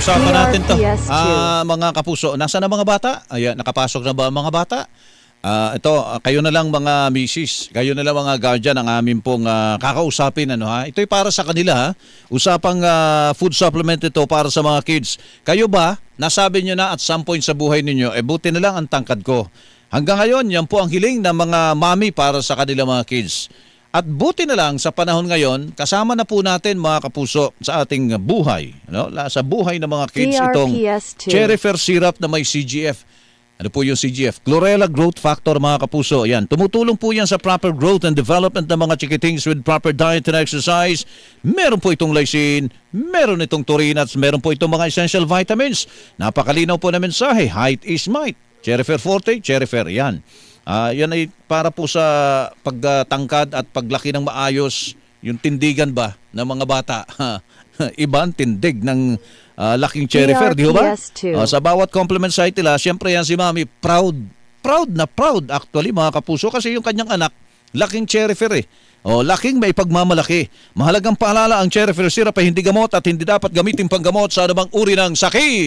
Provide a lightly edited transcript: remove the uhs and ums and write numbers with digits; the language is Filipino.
Usapan natin to. PS2. Mga kapuso, nasaan na mga bata? Ayan, nakapasok na ba ang mga bata? Kayo na lang mga misis, kayo na lang mga guardian ang amin pong kakausapin. Ito'y para sa kanila. Ha? Usapang food supplement ito para sa mga kids. Kayo ba, nasabi nyo na at some point sa buhay ninyo, buti na lang ang tangkad ko. Hanggang ngayon, yan po ang hiling ng mga mami para sa kanila mga kids. At buti na lang sa panahon ngayon, kasama na po natin mga kapuso sa ating buhay. Sa buhay ng mga kids itong TRPS2. Cherry Fair Syrup na may CGF. Ano po yung CGF? Chlorella Growth Factor mga kapuso. Yan. Tumutulong po yan sa proper growth and development ng mga chikitings with proper diet and exercise. Meron po itong lysine, meron itong taurine at meron po itong mga essential vitamins. Napakalinaw po na mensahe. Height is might. Cherry Fair Forte, Cherry Fair. Yan. Yan ay para po sa pagtangkad at paglaki ng maayos. Yung tindigan ba ng mga bata? Iba ang tindig ng laking Cherry Fair, di ba? TRPS2. Sa bawat compliment site nila, siyempre yan si Mami, proud na proud actually mga kapuso kasi yung kanyang anak, laking Cherry Fair laking may pagmamalaki. Mahalagang paalala ang Cherry Fair syrup ay hindi gamot at hindi dapat gamitin panggamot sa anumang uri ng sakit.